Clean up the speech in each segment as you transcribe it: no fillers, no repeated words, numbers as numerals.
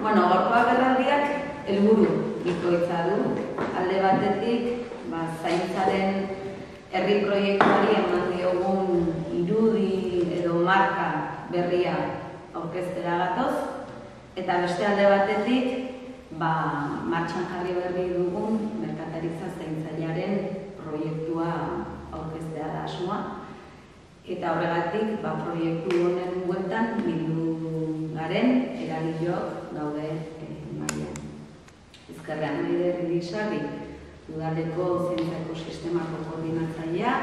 Gaurko agerraldiak helburu bikoitza du. Alde batetik, zaintzaren herri proiektuari eman diogun irudi edo marka berria aurkeztera gatoz, eta beste alde batetik, martxan jarri berri dugun merkataritza zaintzailearen proiektua aurkeztea da asmoa. Eta horregatik, proiektu honen bueltan bildu garen eragileok gaude mailan. Ezkerrean Maider Irisarri, Udaleko Zaintza Ekosistemako koordinatzailea,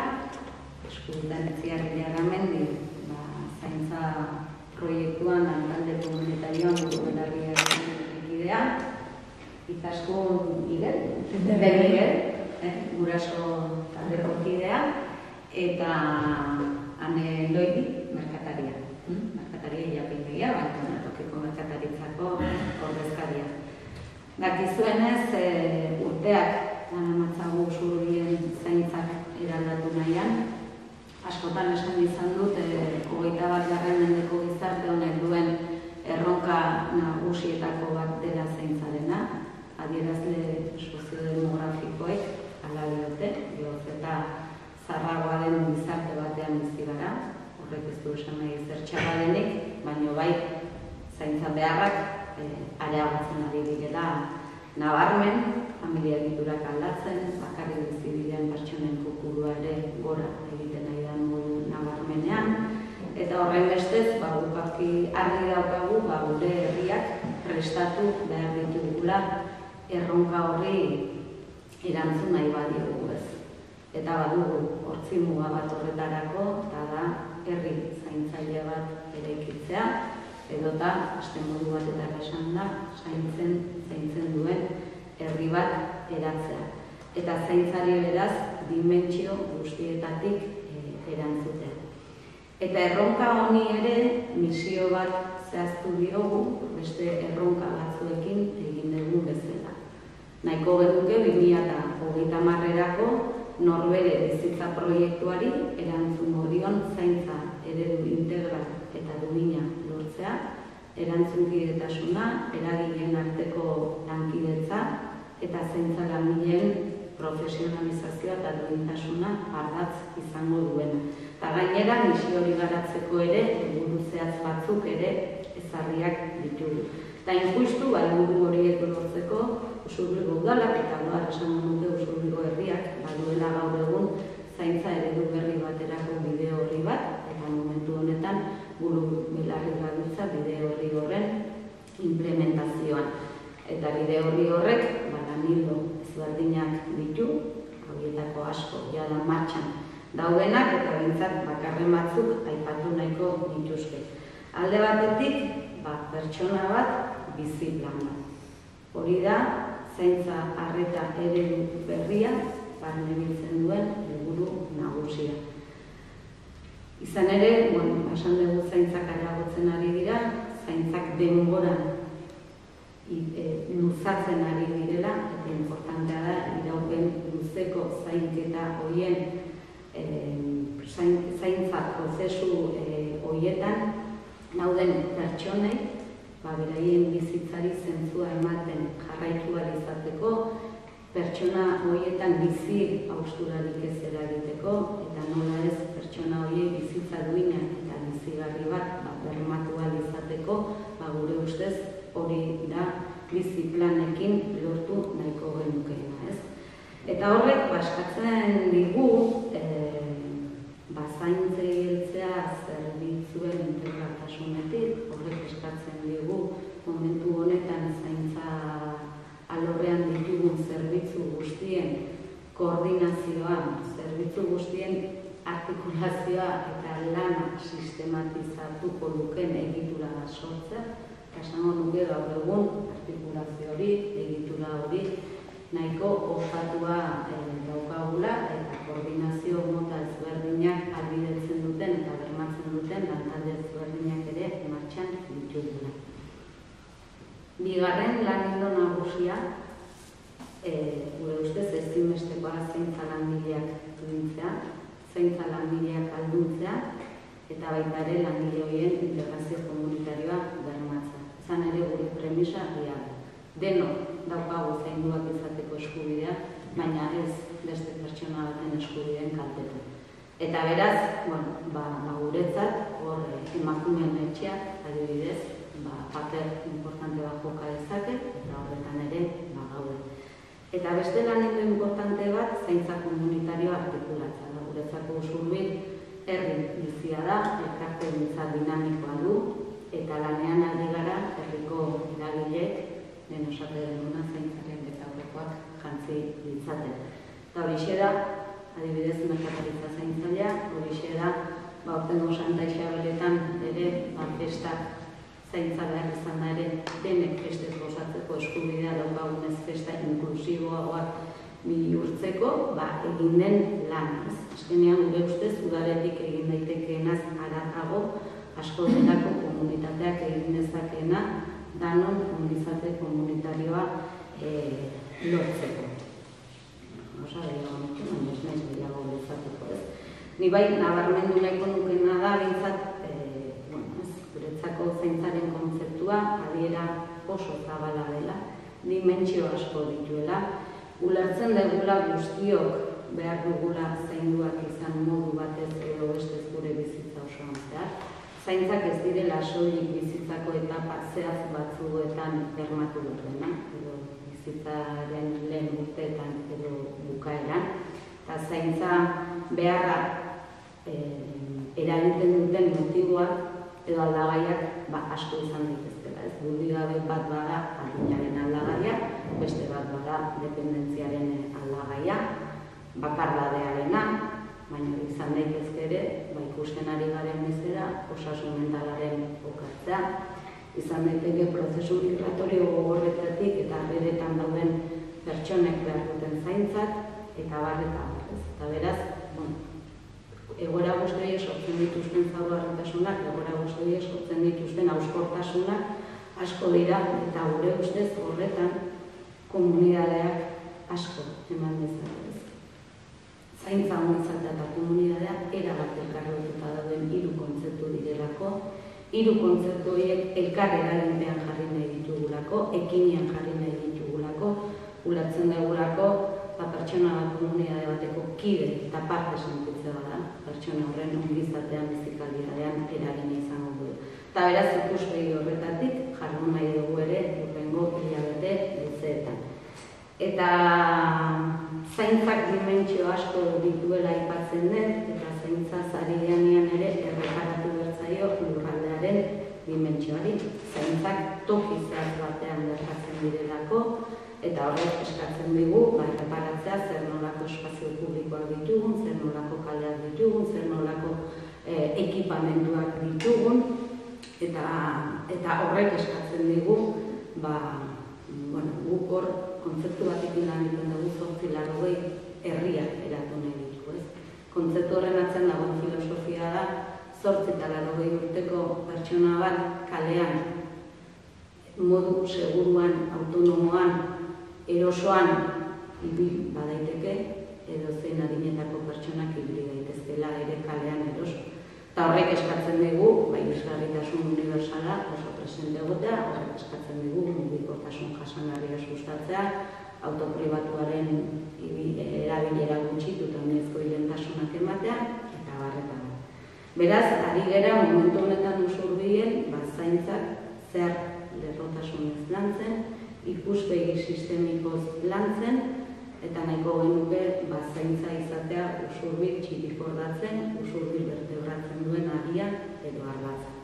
Eskubitan Itziarri Larramendi, zaintza proiektuan lantalde komunitarioan belarriaren ekidea, Izaskun Miguel, guraso taldeko kidea, eta Ane Loidi, merkataria. Merkataria ilapeitegia, tokiko merkataritzako ordezkaria. Dakizuenez, urteak matzagu Usurbilien zaintzak eraldatu nahian. Askotan esan izan dut, 21. mendeko gizarte honek duen erronka nagusietako bat dela zaintzarena. Adierazle soziodemografikoek hala diote, eta zaharragoa den gizarte batean bizi gara, horrek ez du esan nahi zer txarra denik, baina bai zaintza beharrak areagotzen ari direla nabarmen, familia egiturak aldatzen, bakarrik bizi diren pertsonen kopurua ere gora egiten ari da modu nabarmenean, eta horren bestez, guk argi daukagu, gure herriak prestatu behar ditugula erronka horri erantzun nahi badiogu ez. Eta badugu hortzi muga bat horretarako, eta da herri zaintzaile bat eraikitzea, edota, beste modu batetara esan da, zaintzen duen herri bat eratzea. Eta zaintzari beraz, dimentsio guztietatik erantzutea. Eta erronka honi ere, misio bat zehaztu diogu, beste erronka batzuekin egin dugu bezala. Nahiko genuke 2030erako norbere bizitza proiektuari erantzungo dion zaintza eredu integral eta duina lortzea, erantzunkidetasuna, eragileen arteko lankidetza eta zaintza langileen profesionalizazioa eta duintasuna ardatz izango duena. Eta gainera, misio hori garatzeko ere, helburu zehatz batzuk ere ezarriak ditugu. Eta injustu, helburu horiek lortzeko, Usurbilgo udalak eta nola esango nuke Usurbilgo herriak baduela gaur egun zaintza eredu berri baterako bideo horri bat, eta momentu honetan buru belarri gabiltza bideo horri horren implementazioan. Eta bideo horri horrek lanildo ezberdinak ditu, horietako asko jada martxan daudenak, eta behintzat bakarren batzuk aipatu nahiko dituzke. Alde batetik, pertsona bat bizi plan bat. Hori da, zaintza arreta eredu berria, barne biltzen duen helburu nagusia. Izan ere, esan dugu zaintzak areagotzen ari dira, zaintzak denboran luzatzen ari direla, eta importantea da, iraupen luzeko zainketa horien zaintza prozesu horietan nauden pertsonei, beraien bizitzari zentzua ematen jarraitu ahal izateko, pertsona horietan bizi hausturarik ez eragiteko, eta nola ez pertsona horiei bizitza duina eta bizigarri bat bermatu ahal izateko, gure ustez hori da bizi planekin lortu nahiko genukeena, ez? Eta horrek eskatzen digu zaintzei heltzea zerbitzuen integraltasunetik, horrek eskatzen digu momentu honetan zaintza alorrean ditugun zerbitzu guztien koordinazioa, zerbitzu guztien artikulazioa eta lana sistematizatuko duken egitura bat sortzea, eta esango nuke gaur egun artikulazio hori, egitura hori nahiko osatua daukagula eta koordinazio mota ezberdinak ahalbidetzen duten eta bermatzen duten lantalde ezberdinak ere martxan ditugula. Bigarren lan ildo nagusia, gure ustez ezinbestekoa zaintza langileak duintzea, zaintza langileak ahalduntzea eta baita ere langile horien integrazio komunitarioa bermatzea. izan ere gure premisa reala. Denok daukagu zainduak izateko eskubidea, baina ez beste pertsona baten eskubideen kaltetu. Eta beraz, guretzat, hor emakumeen etxeak, adibidez, paper importante bat joka dezake, eta horretan ere gaude. Eta beste laneko importante bat, zaintza komunitarioa artikulatzea da. Guretzako Usurbil herri bizia da, elkartegintza dinamikoa du, eta lanean ari gara herriko eragileek, den osate denuna zaintzaren betaurrekoak jantzi ditzaten. Eta horixe da, adibidez merkataritza zaintzailea, horixe da, aurtengo Santa Isabeletan ere, festak zaintza behar izan da ere, denek festez gozatzeko eskubidea daukagunez festa inklusiboagoak bihurtzeko, egin den lan. Azkenean gure ustez, udaretik egin daitekeenaz haratago, asko delako komunitateak egin dezakeena, danon ongizate komunitarioa lortzeko. Osa, baina ez naiz gehiago lezatuko ez. Ni bai, nabarmendu nahiko nukena da, bintzat, guretzako zaintzaren kontzeptua, adiera oso zabala dela, dimentsio asko dituela, ulertzen dugula guztiok behar dugula zainduak izan modu batez edo bestez gure bizitza osoan zehar. Zaintzak ez direla soilik bizitzako etapa zehaz batzuetan bermatu dutena, edo bizitzaren lehen urteetan edo bukaeran. Eta zaintza beharra eragiten duten motiboak edo aldagaiak asko izan daitezkela. Ez dudigabe bat bada adinaren aldagaia, beste bat bada dependentziaren aldagaia, bakardadearena, baina izan daitezke ere, ikusten ari garen bezala, osasun mentalaren okatzea, izan daiteke prozesu migratorio gogorretatik eta beretan dauden pertsonek behar duten zaintzak, eta barreta. Eta beraz, egoera guztiei sortzen dituzten zaurgarritasunak, egoera guztiei sortzen dituzten hauskortasunak asko dira, eta gure ustez horretan komunidadeak asko eman dezakez. Zaintza ongizatea eta komunidadea erabat elkarrotuta dauden 3 kontzeptu direlako, 3 kontzeptu horiek elkar eraginpean jarri nahi ditugulako, ekinean jarri nahi ditugulako, ulertzen dugulako pertsona bat komunidade bateko kide eta parte sentitzea da, pertsona horren ongizatean, bizikalidadean eragina izango du. Eta beraz ikuspegi horretatik jardun nahi dugu ere hurrengo hilabete luzeetan. Eta zaintzak dimentsio asko dituela aipatzen den, eta zaintza ari dianean ere erreparatu bertzaio lurraldearen dimentsioari. Zaintzak toki zehaz batean gertatzen direlako, eta horrek eskatzen digu, erreparatzea zer nolako espazio publikoak ditugun, zer nolako kaleak ditugun, zer nolako ekipamenduak ditugun, eta horrek eskatzen digu, guk hor kontzeptu batekin lan egiten dugu 880 herriak eratu nahi ditu. Kontzeptu horren atzen dagoen filosofia da 880 urteko pertsona bat kalean modu seguruan, autonomoan, erosoan ibil badaiteke, edo zein adinetako pertsonak ibili daitezkela ere kalean eroso. Eta horrek eskatzen dugu, irisgarritasun universala oso presente egotea, horrek eskatzen dugu mugikortasun jasangarria sustatzea, autopribatuaren erabilera gutxitu eta oinezko hilentasunak ematea, eta barreta. Beraz, ari gera momentu honetan Usurbilen, zaintzak zer lerrotasunez lantzen, ikuspegi sistemikoz lantzen, eta nahiko genuke zaintza izatea Usurbil txirikordatzen, Usurbil bertebratzen duen agian edo arbatzen.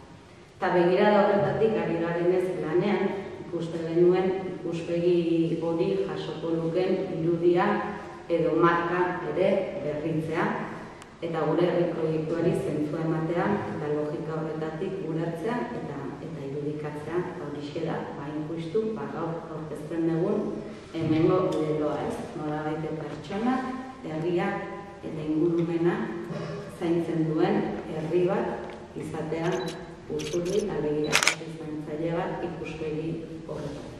Eta begirada horretatik ari garenez lanean, ikuste genuen ikuspegi hori jasoko luken irudia edo marka ere berritzea, eta gure herri proiektuari zentzua ematea, eta logika horretatik ulertzea eta irudikatzea, eta horixe da, injustu, gaur aurkezten dugun hemengo leloa ez, nolabait pertsonak, herriak eta ingurumena zaintzen duen herri bat izatea Usurbil alegia zaintzaile bat ikuspegi horretan.